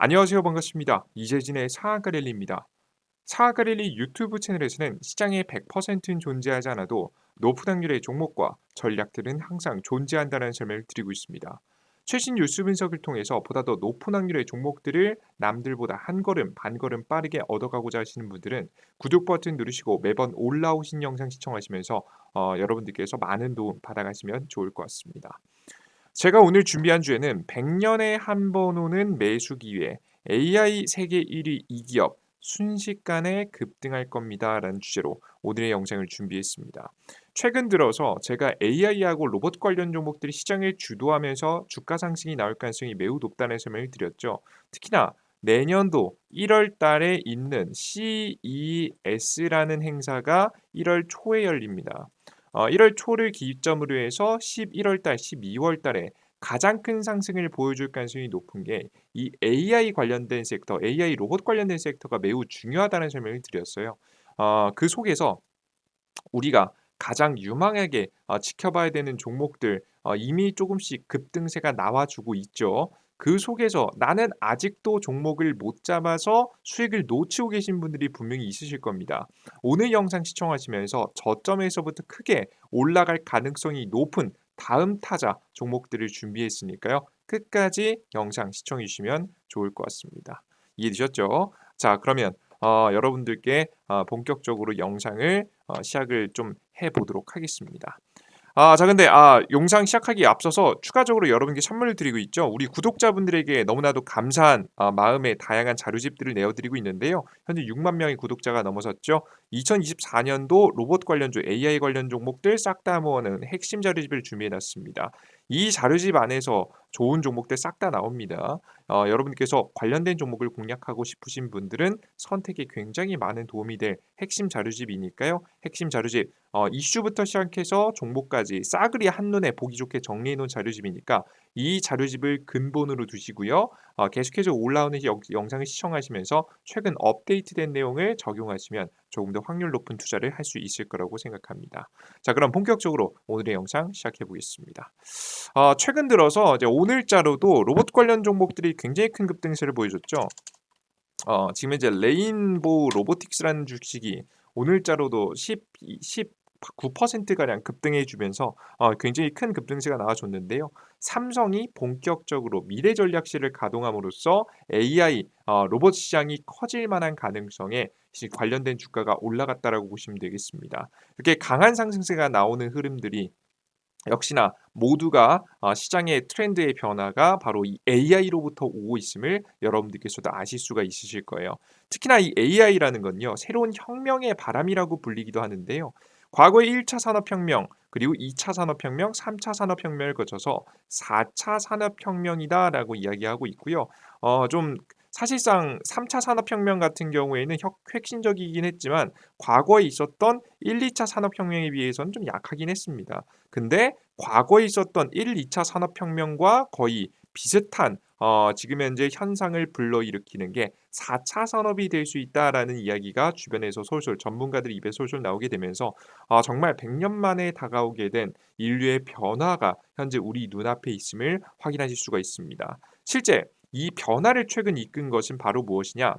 안녕하세요. 반갑습니다. 이재진의 사학가랠리입니다. 사학가랠리 유튜브 채널에서는 시장에 100%는 존재하지 않아도 높은 확률의 종목과 전략들은 항상 존재한다는 설명을 드리고 있습니다. 최신 뉴스 분석을 통해서 보다 더 높은 확률의 종목들을 남들보다 한 걸음, 반 걸음 빠르게 얻어가고자 하시는 분들은 구독 버튼 누르시고 매번 올라오신 영상 시청하시면서 여러분들께서 많은 도움 받아가시면 좋을 것 같습니다. 제가 오늘 준비한 주제는 100년에 한 번 오는 매수 기회, AI 세계 1위 이 기업 순식간에 급등할 겁니다라는 주제로 오늘의 영상을 준비했습니다. 최근 들어서 제가 AI하고 로봇 관련 종목들이 시장을 주도하면서 주가 상승이 나올 가능성이 매우 높다는 설명을 드렸죠. 특히나 내년도 1월 달에 있는 CES라는 행사가 1월 초에 열립니다. 1월 초를 기점으로 해서 11월 달, 12월 달에 가장 큰 상승을 보여줄 가능성이 높은 게 이 AI 관련된 섹터, AI 로봇 관련된 섹터가 매우 중요하다는 설명을 드렸어요. 그 속에서 우리가 가장 유망하게 지켜봐야 되는 종목들 이미 조금씩 급등세가 나와주고 있죠. 그 속에서 나는 아직도 종목을 못 잡아서 수익을 놓치고 계신 분들이 분명히 있으실 겁니다. 오늘 영상 시청하시면서 저점에서부터 크게 올라갈 가능성이 높은 다음 타자 종목들을 준비했으니까요. 끝까지 영상 시청해 주시면 좋을 것 같습니다. 이해되셨죠? 자, 그러면 여러분들께 본격적으로 영상을 시작을 좀 해보도록 하겠습니다. 자 근데 영상 시작하기에 앞서서 추가적으로 여러분께 선물을 드리고 있죠. 우리 구독자분들에게 너무나도 감사한 마음에 다양한 자료집들을 내어드리고 있는데요. 현재 6만 명의 구독자가 넘어섰죠. 2024년도 로봇 관련주, AI 관련 종목들 싹 다 모아놓은 핵심 자료집을 준비해놨습니다. 이 자료집 안에서 좋은 종목들 싹 다 나옵니다. 여러분께서 관련된 종목을 공략하고 싶으신 분들은 선택에 굉장히 많은 도움이 될 핵심 자료집이니까요. 핵심 자료집 이슈부터 시작해서 종목까지 싸그리 한눈에 보기 좋게 정리해 놓은 자료집이니까 이 자료집을 근본으로 두시고요. 계속해서 올라오는 영상을 시청하시면서 최근 업데이트된 내용을 적용하시면 조금 더 확률 높은 투자를 할 수 있을 거라고 생각합니다. 자, 그럼 본격적으로 오늘의 영상 시작해 보겠습니다. 최근 들어서 이제 오늘자로도 로봇 관련 종목들이 굉장히 큰 급등세를 보여줬죠. 지금 이제 레인보우 로보틱스라는 주식이 오늘자로도 19%가량 급등해 주면서 굉장히 큰 급등세가 나와줬는데요. 삼성이 본격적으로 미래 전략실을 가동함으로써 AI 로봇 시장이 커질 만한 가능성에 관련된 주가가 올라갔다라고 보시면 되겠습니다. 이렇게 강한 상승세가 나오는 흐름들이 역시나 모두가 시장의 트렌드의 변화가 바로 이 AI로부터 오고 있음을 여러분들께서도 아실 수가 있으실 거예요. 특히나 이 AI라는 건요. 새로운 혁명의 바람이라고 불리기도 하는데요. 과거의 1차 산업혁명, 그리고 2차 산업혁명, 3차 산업혁명을 거쳐서 4차 산업혁명이다라고 이야기하고 있고요. 좀 사실상 3차 산업혁명 같은 경우에는 핵심적이긴 했지만 과거에 있었던 1, 2차 산업혁명에 비해서는 좀 약하긴 했습니다. 근데 과거에 있었던 1, 2차 산업혁명과 거의 비슷한 지금 현재 현상을 불러일으키는 게 4차 산업이 될 수 있다라는 이야기가 주변에서 솔솔 전문가들 입에 솔솔 나오게 되면서 정말 100년 만에 다가오게 된 인류의 변화가 현재 우리 눈앞에 있음을 확인하실 수가 있습니다. 실제 이 변화를 최근 이끈 것은 바로 무엇이냐?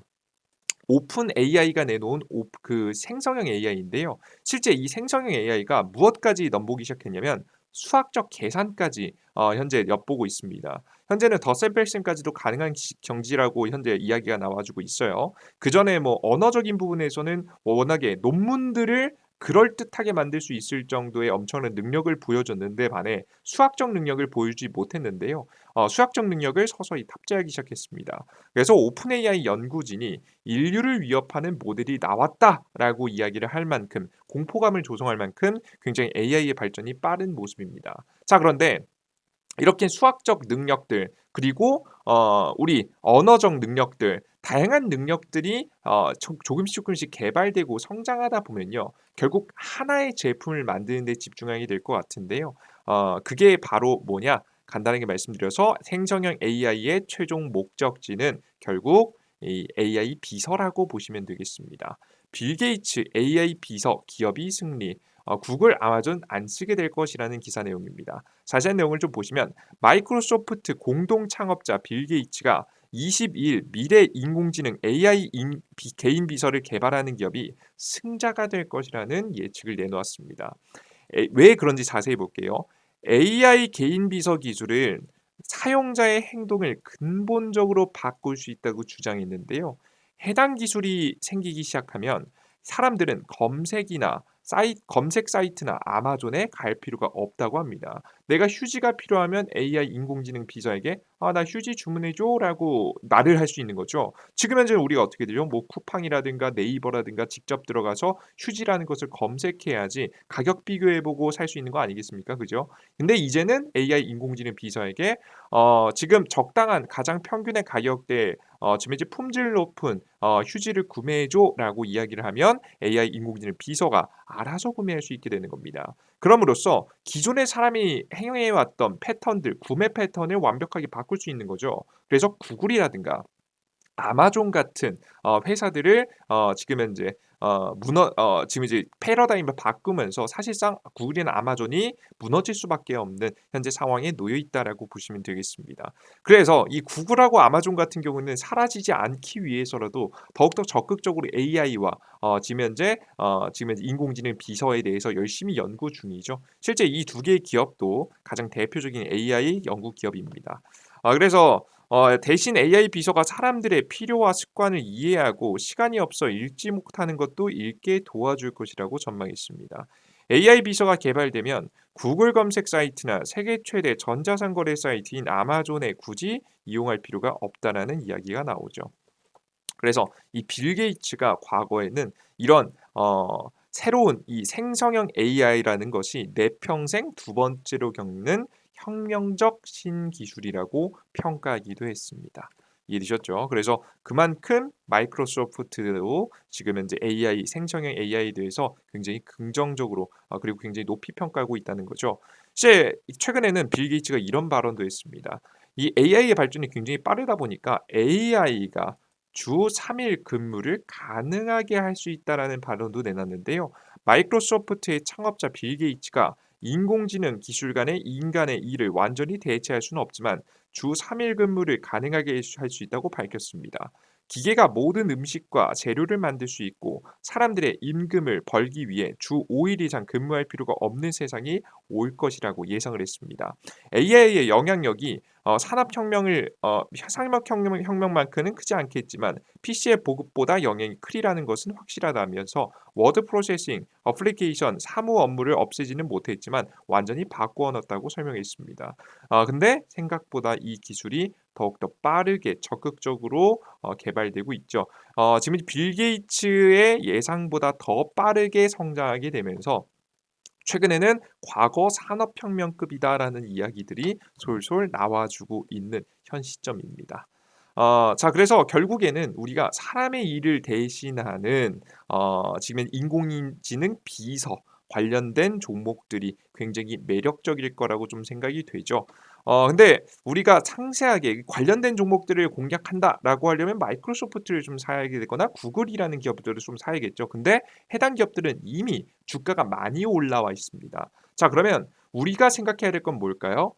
오픈 AI가 내놓은 그 생성형 AI인데요. 실제 이 생성형 AI가 무엇까지 넘보기 시작했냐면 수학적 계산까지 현재 엿보고 있습니다. 현재는 덧셈 뺄셈까지도 가능한 경지라고 현재 이야기가 나와주고 있어요. 그 전에 뭐 언어적인 부분에서는 워낙에 논문들을 그럴듯하게 만들 수 있을 정도의 엄청난 능력을 보여줬는데 반해 수학적 능력을 보여주지 못했는데요. 수학적 능력을 서서히 탑재하기 시작했습니다. 그래서 오픈 AI 연구진이 인류를 위협하는 모델이 나왔다라고 이야기를 할 만큼 공포감을 조성할 만큼 굉장히 AI의 발전이 빠른 모습입니다. 자, 그런데 이렇게 수학적 능력들 그리고 우리 언어적 능력들 다양한 능력들이 조금씩 개발되고 성장하다 보면요. 결국 하나의 제품을 만드는 데 집중하게 될 것 같은데요. 그게 바로 뭐냐? 간단하게 말씀드려서 생성형 AI의 최종 목적지는 결국 이 AI 비서라고 보시면 되겠습니다. 빌 게이츠 AI 비서 기업이 승리 구글, 아마존 안 쓰게 될 것이라는 기사 내용입니다. 자세한 내용을 좀 보시면 마이크로소프트 공동 창업자 빌 게이츠가 22일 미래 인공지능 AI 개인 비서를 개발하는 기업이 승자가 될 것이라는 예측을 내놓았습니다. 왜 그런지 자세히 볼게요. AI 개인 비서 기술은 사용자의 행동을 근본적으로 바꿀 수 있다고 주장했는데요. 해당 기술이 생기기 시작하면 사람들은 검색 사이트나 아마존에 갈 필요가 없다고 합니다. 내가 휴지가 필요하면 AI 인공지능 비서에게 나 휴지 주문해줘라고 말을 할 수 있는 거죠. 지금 현재 우리가 어떻게 되죠? 뭐 쿠팡이라든가 네이버라든가 직접 들어가서 휴지라는 것을 검색해야지 가격 비교해보고 살 수 있는 거 아니겠습니까? 그죠? 근데 이제는 AI 인공지능 비서에게 지금 적당한 가장 평균의 가격대에 지금 이제 품질 높은 휴지를 구매해줘라고 이야기를 하면 AI 인공지능 비서가 알아서 구매할 수 있게 되는 겁니다. 그럼으로써 기존의 사람이 행해왔던 패턴들, 구매 패턴을 완벽하게 바꿀 수 있는 거죠. 그래서 구글이라든가 아마존 같은 회사들을 지금 현재 지금 이제 패러다임을 바꾸면서 사실상 구글이나 아마존이 무너질 수밖에 없는 현재 상황에 놓여 있다라고 보시면 되겠습니다. 그래서 이 구글하고 아마존 같은 경우는 사라지지 않기 위해서라도 더욱더 적극적으로 AI와 지금 현재 인공지능 비서에 대해서 열심히 연구 중이죠. 실제 이 두 개의 기업도 가장 대표적인 AI 연구 기업입니다. 그래서 대신 AI 비서가 사람들의 필요와 습관을 이해하고 시간이 없어 읽지 못하는 것도 읽게 도와줄 것이라고 전망했습니다. AI 비서가 개발되면 구글 검색 사이트나 세계 최대 전자상거래 사이트인 아마존에 굳이 이용할 필요가 없다라는 이야기가 나오죠. 그래서 이 빌 게이츠가 과거에는 이런 새로운 이 생성형 AI라는 것이 내 평생 두 번째로 겪는 혁명적 신기술이라고 평가하기도 했습니다. 이해되셨죠? 그래서 그만큼 마이크로소프트도 지금 현재 AI 생성형 AI에 대해서 굉장히 긍정적으로 그리고 굉장히 높이 평가하고 있다는 거죠. 실제 최근에는 빌 게이츠가 이런 발언도 했습니다. 이 AI의 발전이 굉장히 빠르다 보니까 AI가 주 3일 근무를 가능하게 할 수 있다라는 발언도 내놨는데요. 마이크로소프트의 창업자 빌 게이츠가 인공지능 기술 간의 인간의 일을 완전히 대체할 수는 없지만 주 3일 근무를 가능하게 할 수 있다고 밝혔습니다. 기계가 모든 음식과 재료를 만들 수 있고 사람들의 임금을 벌기 위해 주 5일 이상 근무할 필요가 없는 세상이 올 것이라고 예상을 했습니다. AI의 영향력이 산업혁명만큼은 크지 않겠지만 PC의 보급보다 영향이 크리라는 것은 확실하다면서 워드 프로세싱, 어플리케이션, 사무 업무를 없애지는 못했지만 완전히 바꾸어 놨다고 설명했습니다. 근데 생각보다 이 기술이 더욱더 빠르게 적극적으로 개발되고 있죠. 지금 빌 게이츠의 예상보다 더 빠르게 성장하게 되면서 최근에는 과거 산업혁명급이다라는 이야기들이 솔솔 나와주고 있는 현 시점입니다. 자 그래서 결국에는 우리가 사람의 일을 대신하는 지금 인공지능 비서 관련된 종목들이 굉장히 매력적일 거라고 좀 생각이 되죠. 근데 우리가 상세하게 관련된 종목들을 공략한다라고 하려면 마이크로소프트를 좀 사야 되거나 구글이라는 기업들을 좀 사야겠죠. 근데 해당 기업들은 이미 주가가 많이 올라와 있습니다. 자 그러면 우리가 생각해야 될 건 뭘까요?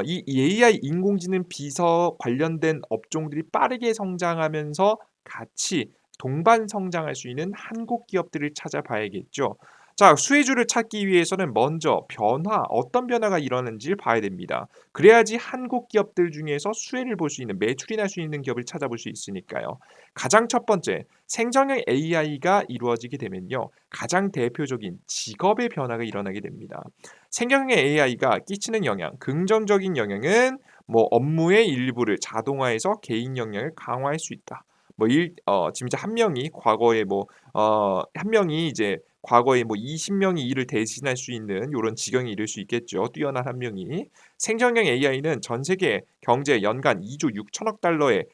이 AI 인공지능 비서 관련된 업종들이 빠르게 성장하면서 같이 동반 성장할 수 있는 한국 기업들을 찾아봐야겠죠. 자, 수혜주를 찾기 위해서는 먼저 어떤 변화가 일어나는지를 봐야 됩니다. 그래야지 한국 기업들 중에서 수혜를 볼 수 있는 매출이 날 수 있는 기업을 찾아볼 수 있으니까요. 가장 첫 번째, 생성형 AI가 이루어지게 되면요. 가장 대표적인 직업의 변화가 일어나게 됩니다. 생성형 AI가 끼치는 영향, 긍정적인 영향은 뭐 업무의 일부를 자동화해서 개인 역량을 강화할 수 있다. 지금 이제 한 명이 이제 과거에 뭐 20명이 일을 대신할 수 있는 요런 지경에 이를 수 있겠죠. 뛰어난 한 명이. 생성형 AI는 전 세계 경제 연간 2조 6천억 달러에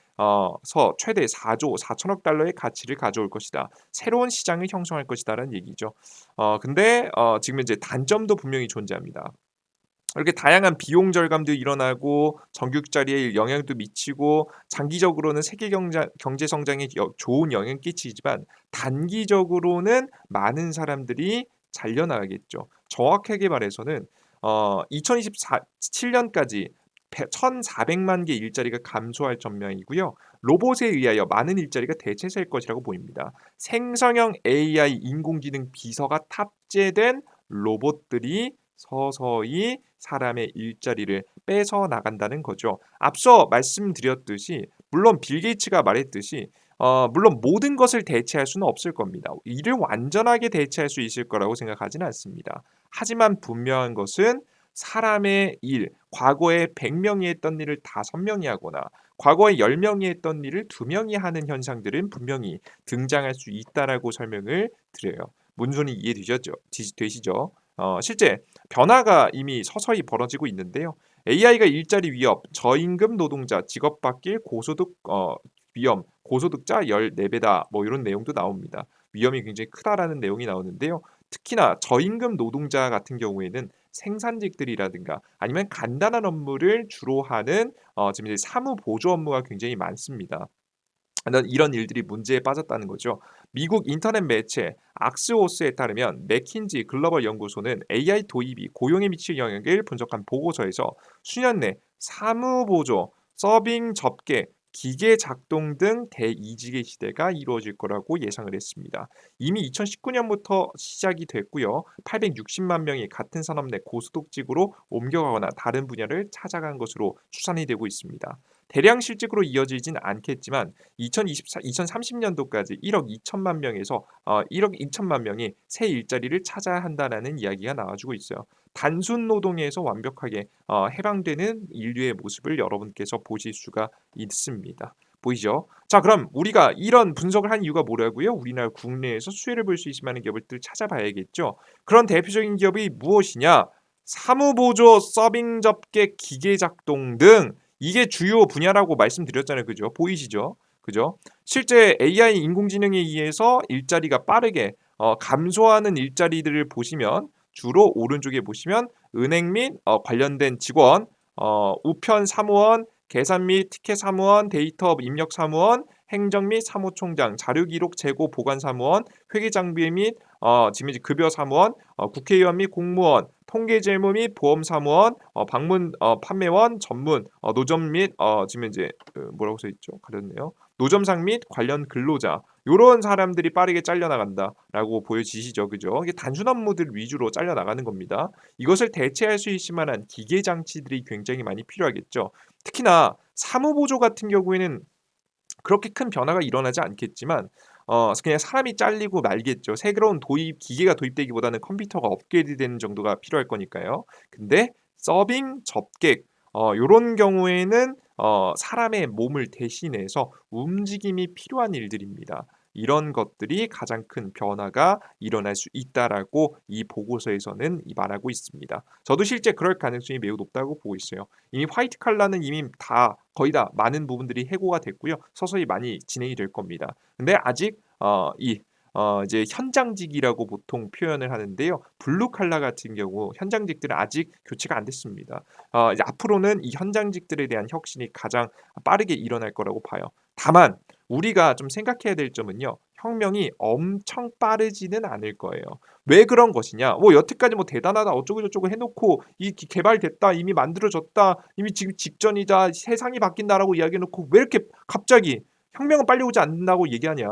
최대 4조 4천억 달러의 가치를 가져올 것이다. 새로운 시장을 형성할 것이다라는 얘기죠. 근데 지금 이제 단점도 분명히 존재합니다. 이렇게 다양한 비용 절감도 일어나고 정규직자리에 영향도 미치고 장기적으로는 세계 경제 성장에 좋은 영향을 끼치지만 단기적으로는 많은 사람들이 잘려나가겠죠. 정확하게 말해서는 2027년까지 1,400만 개 일자리가 감소할 전망이고요. 로봇에 의하여 많은 일자리가 대체될 것이라고 보입니다. 생성형 AI 인공지능 비서가 탑재된 로봇들이 서서히 사람의 일자리를 뺏어 나간다는 거죠. 앞서 말씀드렸듯이 물론 빌 게이츠가 말했듯이 물론 모든 것을 대체할 수는 없을 겁니다. 이를 완전하게 대체할 수 있을 거라고 생각하지는 않습니다. 하지만 분명한 것은 사람의 일, 과거에 100명이 했던 일을 5명이 하거나 과거에 10명이 했던 일을 2명이 하는 현상들은 분명히 등장할 수 있다라고 설명을 드려요. 문손이 이해되시죠? 되시죠? 실제 변화가 이미 서서히 벌어지고 있는데요. AI가 일자리 위협, 저임금 노동자, 직업 바뀔 고소득 위험, 고소득자 14배다. 뭐 이런 내용도 나옵니다. 위험이 굉장히 크다라는 내용이 나오는데요. 특히나 저임금 노동자 같은 경우에는 생산직들이라든가 아니면 간단한 업무를 주로 하는 지금 이제 사무 보조 업무가 굉장히 많습니다. 이런 일들이 문제에 빠졌다는 거죠. 미국 인터넷 매체 악스오스에 따르면 맥킨지 글로벌 연구소는 AI 도입이 고용에 미칠 영향을 분석한 보고서에서 수년 내 사무보조, 서빙 접객, 기계 작동 등 대이직의 시대가 이루어질 거라고 예상을 했습니다. 이미 2019년부터 시작이 됐고요. 860만 명이 같은 산업 내 고소득직으로 옮겨가거나 다른 분야를 찾아간 것으로 추산이 되고 있습니다. 대량 실직으로 이어지진 않겠지만 2030년도까지 1억 2천만 명에서 1억 2천만 명이 새 일자리를 찾아야 한다라는 이야기가 나와주고 있어요. 단순 노동에서 완벽하게 해방되는 인류의 모습을 여러분께서 보실 수가 있습니다. 보이죠? 자, 그럼 우리가 이런 분석을 한 이유가 뭐라고요? 우리나라 국내에서 수혜를 볼 수 있을 만한 기업을 찾아봐야겠죠. 그런 대표적인 기업이 무엇이냐? 사무보조, 서빙 접객, 기계 작동 등 이게 주요 분야라고 말씀드렸잖아요. 그죠? 보이시죠? 그죠? 실제 AI 인공지능에 의해서 일자리가 빠르게 감소하는 일자리들을 보시면 주로 오른쪽에 보시면 은행 및 관련된 직원, 우편 사무원, 계산 및 티켓 사무원, 데이터 입력 사무원, 행정 및 사무총장, 자료기록 재고 보관 사무원, 회계 장비 및 지금 이제 급여 사무원, 국회의원 및 공무원, 통계재무 및 보험 사무원, 방문 판매원, 전문, 노점 및 지금 이제 뭐라고 써 있죠? 가렸네요. 노점상 및 관련 근로자 요런 사람들이 빠르게 잘려나간다라고 보여지시죠, 그죠? 이게 단순 업무들 위주로 잘려나가는 겁니다. 이것을 대체할 수 있을 만한 기계 장치들이 굉장히 많이 필요하겠죠. 특히나 사무보조 같은 경우에는 그렇게 큰 변화가 일어나지 않겠지만 그냥 사람이 잘리고 말겠죠. 새로운 기계가 도입되기보다는 컴퓨터가 업그레이드되는 정도가 필요할 거니까요. 근데 서빙, 접객 요런 경우에는 사람의 몸을 대신해서 움직임이 필요한 일들입니다. 이런 것들이 가장 큰 변화가 일어날 수 있다라고 이 보고서에서는 말하고 있습니다. 저도 실제 그럴 가능성이 매우 높다고 보고 있어요. 이미 화이트 칼라는 이미 다 거의 다 많은 부분들이 해고가 됐고요. 서서히 많이 진행이 될 겁니다. 근데 아직 이제 현장직이라고 보통 표현을 하는데요. 블루 칼라 같은 경우 현장직들은 아직 교체가 안 됐습니다. 이제 앞으로는 이 현장직들에 대한 혁신이 가장 빠르게 일어날 거라고 봐요. 다만 우리가 좀 생각해야 될 점은요. 혁명이 엄청 빠르지는 않을 거예요. 왜 그런 것이냐? 뭐 여태까지 뭐 대단하다 어쩌고 저쩌고 해놓고 이 개발됐다 이미 만들어졌다 이미 지금 직전이다 세상이 바뀐다라고 이야기해놓고 왜 이렇게 갑자기 혁명은 빨리 오지 않는다고 얘기하냐?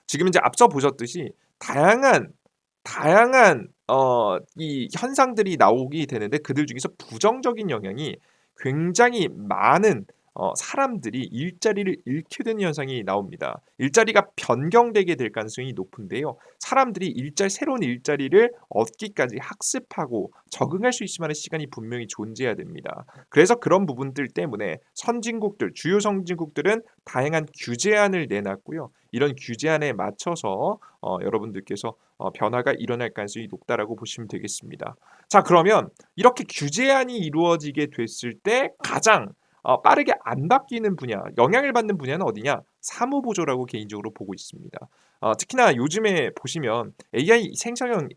지금 이제 앞서 보셨듯이 다양한 이 현상들이 나오게 되는데 그들 중에서 부정적인 영향이 굉장히 많은 사람들이 일자리를 잃게 되는 현상이 나옵니다. 일자리가 변경되게 될 가능성이 높은데요. 사람들이 새로운 일자리를 얻기까지 학습하고 적응할 수 있을 만한 시간이 분명히 존재해야 됩니다. 그래서 그런 부분들 때문에 주요 선진국들은 다양한 규제안을 내놨고요. 이런 규제안에 맞춰서 여러분들께서 변화가 일어날 가능성이 높다라고 보시면 되겠습니다. 자, 그러면 이렇게 규제안이 이루어지게 됐을 때 가장 빠르게 안 바뀌는 분야, 영향을 받는 분야는 어디냐? 사무보조라고 개인적으로 보고 있습니다. 특히나 요즘에 보시면 AI 생성형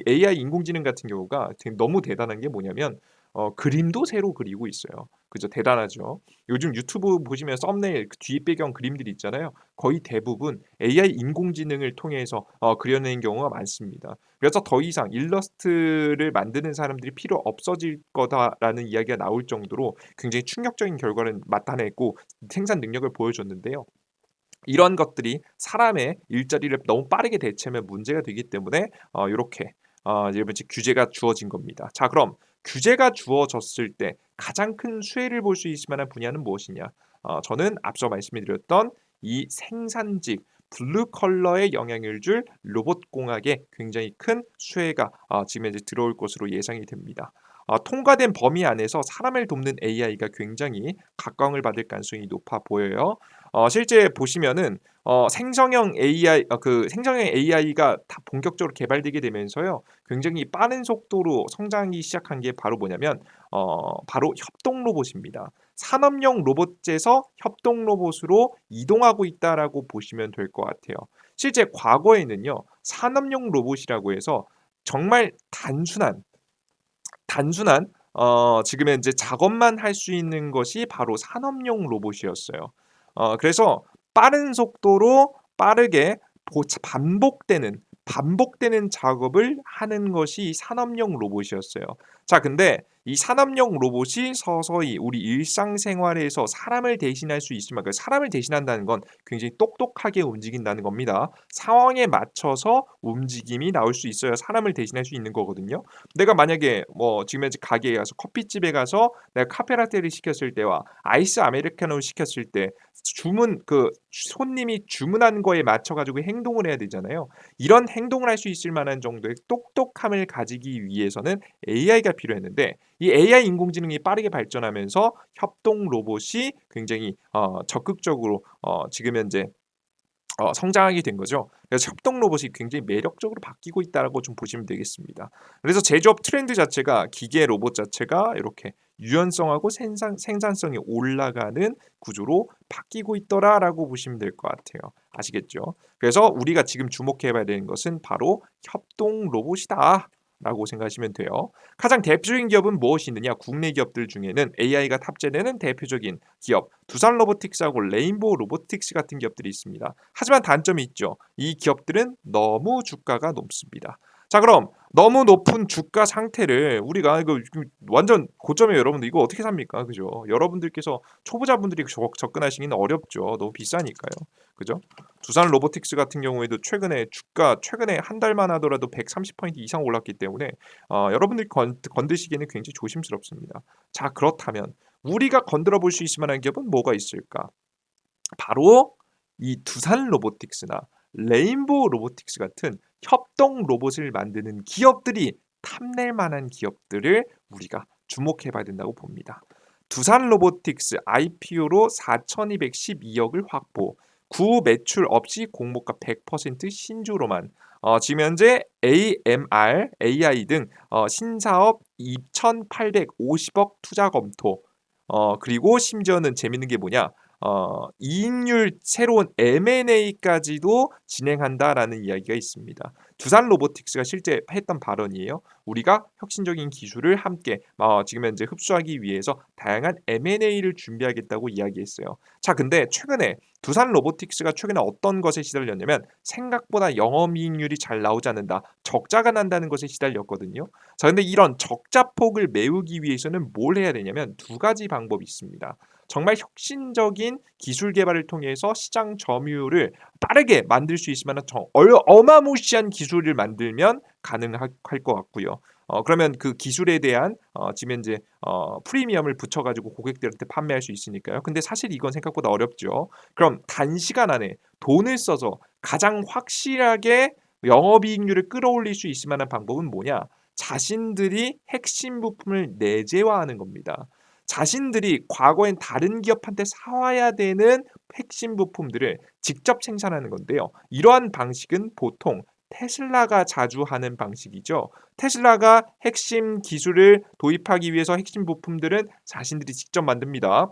AI 인공지능 같은 경우가 지금 너무 대단한 게 뭐냐면 그림도 새로 그리고 있어요. 그죠? 대단하죠. 요즘 유튜브 보시면 썸네일 그 뒤 배경 그림들이 있잖아요. 거의 대부분 AI 인공지능을 통해서 그려낸 경우가 많습니다. 그래서 더 이상 일러스트를 만드는 사람들이 필요 없어질 거다라는 이야기가 나올 정도로 굉장히 충격적인 결과를 나타냈고 생산 능력을 보여줬는데요. 이런 것들이 사람의 일자리를 너무 빠르게 대체하면 문제가 되기 때문에 요렇게 이제 규제가 주어진 겁니다. 자, 그럼 규제가 주어졌을 때 가장 큰 수혜를 볼 수 있을 만한 분야는 무엇이냐? 저는 앞서 말씀해 드렸던 이 생산직 블루 컬러에 영향을 줄 로봇 공학에 굉장히 큰 수혜가 지금 이제 들어올 것으로 예상이 됩니다. 통과된 범위 안에서 사람을 돕는 AI가 굉장히 각광을 받을 가능성이 높아 보여요. 실제 보시면은 생성형 AI 그 생성형 AI가 다 본격적으로 개발되게 되면서요. 굉장히 빠른 속도로 성장하기 시작한 게 바로 뭐냐면 바로 협동 로봇입니다. 산업용 로봇에서 협동 로봇으로 이동하고 있다라고 보시면 될 것 같아요. 실제 과거에는요. 산업용 로봇이라고 해서 정말 단순한 지금의 인제 작업만 할 수 있는 것이 바로 산업용 로봇이었어요. 그래서 빠른 속도로 빠르게 반복되는 작업을 하는 것이 산업용 로봇이었어요. 자, 근데 이 산업용 로봇이 서서히 우리 일상생활에서 사람을 대신할 수 있지만 그 사람을 대신한다는 건 굉장히 똑똑하게 움직인다는 겁니다. 상황에 맞춰서 움직임이 나올 수 있어야 사람을 대신할 수 있는 거거든요. 내가 만약에 뭐 지금 현재 가게에 가서 커피집에 가서 내가 카페라테를 시켰을 때와 아이스 아메리카노를 시켰을 때 주문 그 손님이 주문한 거에 맞춰 가지고 행동을 해야 되잖아요. 이런 행동을 할 수 있을 만한 정도의 똑똑함을 가지기 위해서는 AI가 필요했는데 이 AI 인공지능이 빠르게 발전하면서 협동 로봇이 굉장히 적극적으로 지금 현재 성장하게 된 거죠. 그래서 협동 로봇이 굉장히 매력적으로 바뀌고 있다라고 좀 보시면 되겠습니다. 그래서 제조업 트렌드 자체가 기계 로봇 자체가 이렇게 유연성하고 생산성이 올라가는 구조로 바뀌고 있더라라고 보시면 될 것 같아요. 아시겠죠? 그래서 우리가 지금 주목해 봐야 되는 것은 바로 협동 로봇이다. 라고 생각하시면 돼요. 가장 대표적인 기업은 무엇이 있느냐? 국내 기업들 중에는 AI가 탑재되는 대표적인 기업 두산 로보틱스하고 레인보우 로보틱스 같은 기업들이 있습니다. 하지만 단점이 있죠. 이 기업들은 너무 주가가 높습니다. 자, 그럼 너무 높은 주가 상태를 우리가 이거 완전 고점이에요, 여러분들. 이거 어떻게 삽니까? 그죠? 여러분들께서 초보자분들이 접근하시기는 어렵죠. 너무 비싸니까요. 그죠? 두산 로보틱스 같은 경우에도 최근에 한 달만 하더라도 130% 이상 올랐기 때문에 여러분들이 건드시기에는 굉장히 조심스럽습니다. 자, 그렇다면 우리가 건드려 볼 수 있을 만한 기업은 뭐가 있을까? 바로 이 두산 로보틱스나 레인보우 로보틱스 같은 협동 로봇을 만드는 기업들이 탐낼 만한 기업들을 우리가 주목해 봐야 된다고 봅니다. 두산 로보틱스 IPO로 4,212억을 확보, 구 매출 없이 공모가 100% 신주로만 지금 현재 AMR, AI 등 신사업 2,850억 투자 검토 그리고 심지어는 재밌는 게 뭐냐 이익률 새로운 M&A까지도 진행한다라는 이야기가 있습니다. 두산 로보틱스가 실제 했던 발언이에요. 우리가 혁신적인 기술을 함께 지금 현재 흡수하기 위해서 다양한 M&A를 준비하겠다고 이야기했어요. 자, 근데 두산 로보틱스가 최근에 어떤 것에 시달렸냐면 생각보다 영업이익률이 잘 나오지 않는다. 적자가 난다는 것에 시달렸거든요. 자, 근데 이런 적자폭을 메우기 위해서는 뭘 해야 되냐면 두 가지 방법이 있습니다. 정말 혁신적인 기술 개발을 통해서 시장 점유율을 빠르게 만들 수 있을 만한 어마무시한 기술을 만들면 가능할 것 같고요. 그러면 그 기술에 대한 지금 현재 프리미엄을 붙여가지고 고객들한테 판매할 수 있으니까요. 근데 사실 이건 생각보다 어렵죠. 그럼 단시간 안에 돈을 써서 가장 확실하게 영업이익률을 끌어올릴 수 있을 만한 방법은 뭐냐? 자신들이 핵심 부품을 내재화하는 겁니다. 자신들이 과거엔 다른 기업한테 사와야 되는 핵심 부품들을 직접 생산하는 건데요. 이러한 방식은 보통 테슬라가 자주 하는 방식이죠. 테슬라가 핵심 기술을 도입하기 위해서 핵심 부품들은 자신들이 직접 만듭니다.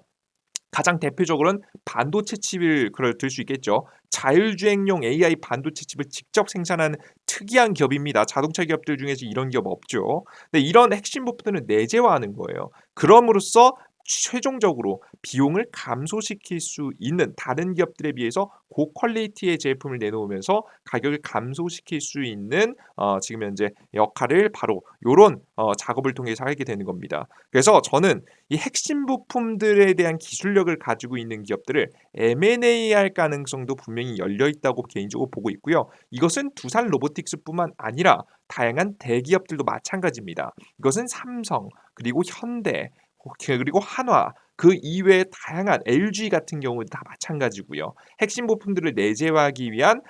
가장 대표적으로는 반도체 칩을 들 수 있겠죠. 자율주행용 AI 반도체 칩을 직접 생산하는 특이한 기업입니다. 자동차 기업들 중에서 이런 기업 없죠. 근데 이런 핵심 부품들은 내재화하는 거예요. 그럼으로써 최종적으로 비용을 감소시킬 수 있는 다른 기업들에 비해서 고퀄리티의 제품을 내놓으면서 가격을 감소시킬 수 있는 지금 현재 역할을 바로 요런 작업을 통해서 하게 되는 겁니다. 그래서 저는 이 핵심 부품들에 대한 기술력을 가지고 있는 기업들을 M&A 할 가능성도 분명히 열려 있다고 개인적으로 보고 있고요. 이것은 두산 로보틱스뿐만 아니라 다양한 대기업들도 마찬가지입니다. 이것은 삼성, 그리고 현대, 그리고 한화, 그 이외에 다양한 LG 같은 경우도 다 마찬가지고요. 핵심 부품들을 내재화하기 위한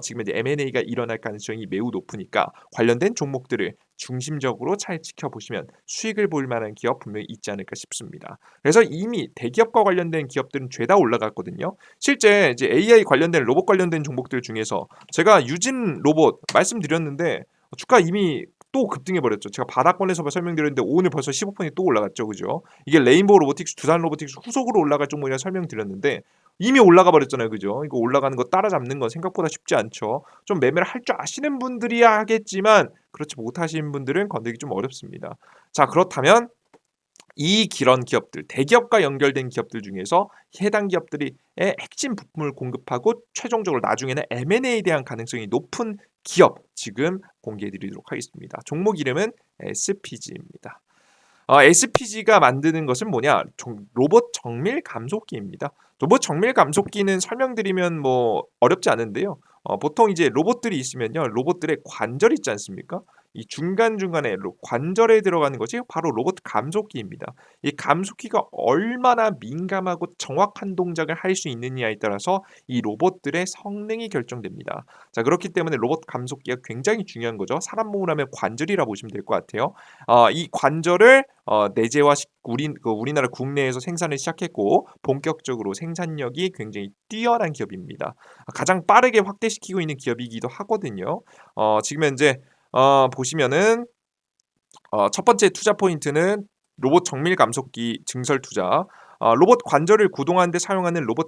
지금 이제 M&A가 일어날 가능성이 매우 높으니까 관련된 종목들을 중심적으로 잘 지켜보시면 수익을 볼 만한 기업 분명히 있지 않을까 싶습니다. 그래서 이미 대기업과 관련된 기업들은 죄다 올라갔거든요. 실제 이제 AI 관련된 로봇 관련된 종목들 중에서 제가 유진 로봇 말씀드렸는데 주가 이미 또 급등해 버렸죠. 제가 바닥권에서 설명드렸는데 오늘 벌써 15%이 또 올라갔죠. 그죠? 이게 레인보우 로보틱스, 두산 로보틱스 후속으로 올라갈 종목이라 설명드렸는데 이미 올라가 버렸잖아요. 그죠? 이거 올라가는 거 따라잡는 건 생각보다 쉽지 않죠. 좀 매매를 할 줄 아시는 분들이야 하겠지만 그렇지 못하시는 분들은 건들기 좀 어렵습니다. 자, 그렇다면 이 그런 기업들, 대기업과 연결된 기업들 중에서 해당 기업들이 핵심 부품을 공급하고 최종적으로 나중에는 M&A에 대한 가능성이 높은 기업 지금 공개해 드리도록 하겠습니다. 종목 이름은 SPG입니다. SPG가 만드는 것은 뭐냐? 로봇 정밀 감속기입니다. 로봇 정밀 감속기는 설명드리면 뭐 어렵지 않은데요. 보통 이제 로봇들이 있으면요. 로봇들의 관절 있지 않습니까? 이 중간중간에 관절에 들어가는 것이 바로 로봇 감속기입니다. 이 감속기가 얼마나 민감하고 정확한 동작을 할 수 있느냐에 따라서 이 로봇들의 성능이 결정됩니다. 자, 그렇기 때문에 로봇 감속기가 굉장히 중요한 거죠. 사람 몸을 하면 관절이라 보시면 될 것 같아요. 이 관절을 내재화 우리나라 국내에서 생산을 시작했고 본격적으로 생산력이 굉장히 뛰어난 기업입니다. 가장 빠르게 확대시키고 있는 기업이기도 하거든요. 지금 현재 보시면은 첫 번째 투자 포인트는 로봇 정밀 감속기 증설 투자. 로봇 관절을 구동하는 데 사용하는 로봇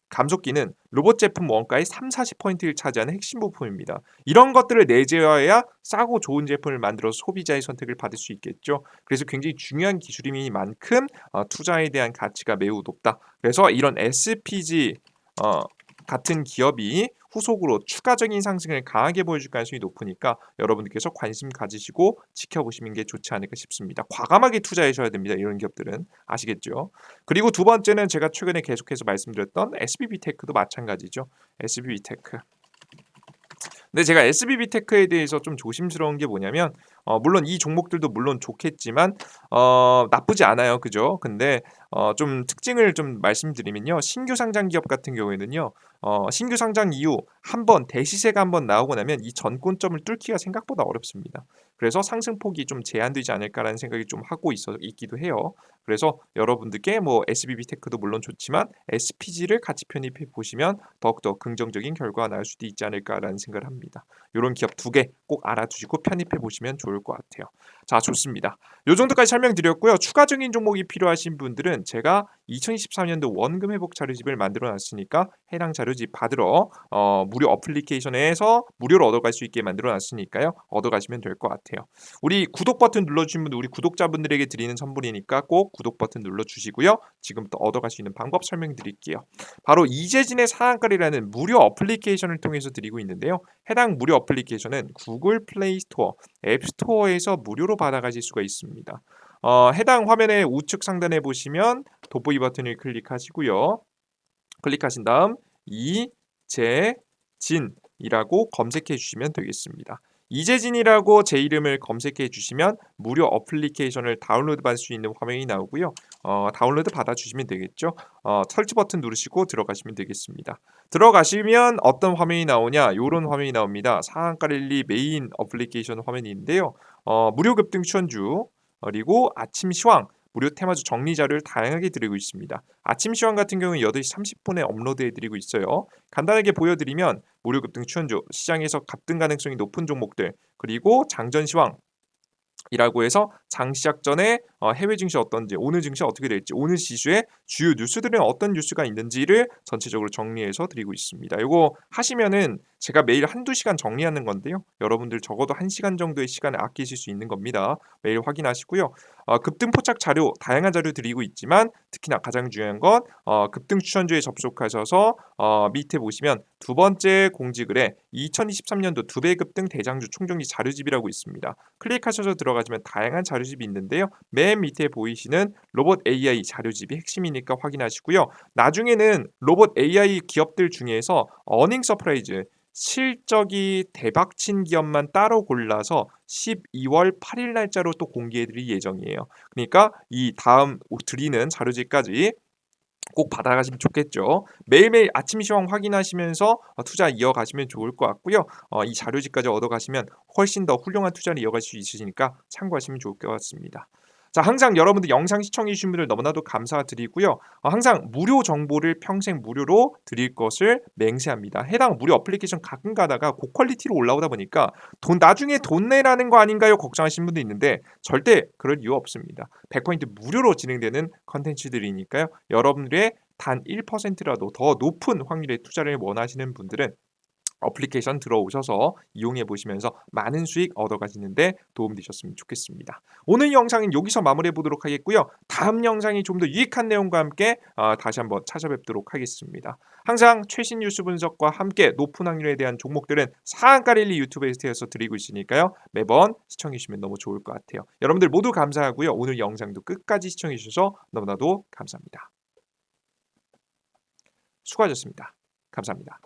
감속기는 로봇 제품 원가의 30~40%를 차지하는 핵심 부품입니다. 이런 것들을 내재화해야 싸고 좋은 제품을 만들어서 소비자의 선택을 받을 수 있겠죠. 그래서 굉장히 중요한 기술이니만큼 투자에 대한 가치가 매우 높다. 그래서 이런 SPG 같은 기업이 후속으로 추가적인 상승을 강하게 보여줄 가능성이 높으니까 여러분들께서 관심 가지시고 지켜보시는 게 좋지 않을까 싶습니다. 과감하게 투자하셔야 됩니다. 이런 기업들은 아시겠죠? 그리고 두 번째는 제가 최근에 계속해서 말씀드렸던 SBB테크도 마찬가지죠. SBB테크. 근데 제가 SBB테크에 대해서 좀 조심스러운 게 뭐냐면 물론 이 종목들도 물론 좋겠지만 나쁘지 않아요. 그죠? 근데 좀 특징을 좀 말씀드리면요. 신규 상장 기업 같은 경우에는요. 신규 상장 이후 한번 대시세가 한번 나오고 나면 이 전고점을 뚫기가 생각보다 어렵습니다. 그래서 상승폭이 좀 제한되지 않을까라는 생각이 좀 하고 있기도 해요. 그래서 여러분들께 뭐 SBB테크도 물론 좋지만 SPG를 같이 편입해 보시면 더욱더 긍정적인 결과가 나올 수도 있지 않을까라는 생각을 합니다. 이런 기업 두 개 꼭 알아두시고 편입해 보시면 좋을 것 같아요. 자, 좋습니다. 요 정도까지 설명드렸고요. 추가적인 종목이 필요하신 분들은 제가 2023년도 원금 회복 자료집을 만들어 놨으니까 해당 자료집 받으러 무료 어플리케이션에서 무료로 얻어갈 수 있게 만들어 놨으니까요. 얻어가시면 될 것 같아요. 우리 구독 버튼 눌러주신 분들 우리 구독자분들에게 드리는 선물이니까 꼭 구독 버튼 눌러주시고요. 지금부터 얻어갈 수 있는 방법 설명드릴게요. 바로 이재진의 상한가리라는 무료 어플리케이션을 통해서 드리고 있는데요. 해당 무료 어플리케이션은 구글 플레이 스토어, 앱 스토어에서 무료로 받아가실 수가 있습니다. 해당 화면의 우측 상단에 보시면 돋보기 버튼을 클릭하시고요. 클릭하신 다음 이재진이라고 검색해 주시면 되겠습니다. 이재진이라고 제 이름을 검색해 주시면 무료 어플리케이션을 다운로드 받을 수 있는 화면이 나오고요. 다운로드 받아주시면 되겠죠. 설치 버튼 누르시고 들어가시면 되겠습니다. 들어가시면 어떤 화면이 나오냐? 이런 화면이 나옵니다. 상한가릴리 메인 어플리케이션 화면인데요. 무료 급등 추천주 그리고 아침 시황 무료 테마주 정리 자료를 다양하게 드리고 있습니다. 아침 시황 같은 경우는 8시 30분에 업로드해 드리고 있어요. 간단하게 보여드리면 무료 급등 추천주, 시장에서 급등 가능성이 높은 종목들, 그리고 장전 시황 이라고 해서 장 시작 전에 해외 증시 어떤지, 오늘 증시 어떻게 될지, 오늘 지수의 주요 뉴스들은 어떤 뉴스가 있는지를 전체적으로 정리해서 드리고 있습니다. 이거 하시면은 제가 매일 한두 시간 정리하는 건데요. 여러분들 적어도 1시간 정도의 시간을 아끼실 수 있는 겁니다. 매일 확인하시고요. 급등 포착 자료, 다양한 자료 드리고 있지만 특히나 가장 중요한 건 급등 추천주에 접속하셔서 밑에 보시면 두 번째 공지글에 2023년도 2배 급등 대장주 총정리 자료집이라고 있습니다. 클릭하셔서 들어가시면 다양한 자료집이 있는데요. 맨 밑에 보이시는 로봇 AI 자료집이 핵심이니까 확인하시고요. 나중에는 로봇 AI 기업들 중에서 어닝 서프라이즈 실적이 대박친 기업만 따로 골라서 12월 8일 날짜로 또 공개해 드릴 예정이에요. 그러니까 이 다음 드리는 자료집까지 꼭 받아가시면 좋겠죠. 매일매일 아침 시황 확인하시면서 투자 이어가시면 좋을 것 같고요. 이 자료집까지 얻어가시면 훨씬 더 훌륭한 투자를 이어갈 수 있으시니까 참고하시면 좋을 것 같습니다. 자, 항상 여러분들 영상 시청해 주신 분들 너무나도 감사드리고요. 항상 무료 정보를 평생 무료로 드릴 것을 맹세합니다. 해당 무료 어플리케이션 가끔 가다가 고퀄리티로 올라오다 보니까 나중에 돈 내라는 거 아닌가요? 걱정하시는 분도 있는데 절대 그럴 이유 없습니다. 100% 무료로 진행되는 컨텐츠들이니까요. 여러분들의 단 1%라도 더 높은 확률의 투자를 원하시는 분들은 어플리케이션 들어오셔서 이용해 보시면서 많은 수익 얻어 가시는데 도움 되셨으면 좋겠습니다. 오늘 영상은 여기서 마무리해 보도록 하겠고요. 다음 영상이 좀 더 유익한 내용과 함께 다시 한번 찾아뵙도록 하겠습니다. 항상 최신 뉴스 분석과 함께 높은 확률에 대한 종목들은 상한가 랠리 유튜브에서 드리고 있으니까요. 매번 시청해 주시면 너무 좋을 것 같아요. 여러분들 모두 감사하고요. 오늘 영상도 끝까지 시청해 주셔서 너무나도 감사합니다. 수고하셨습니다. 감사합니다.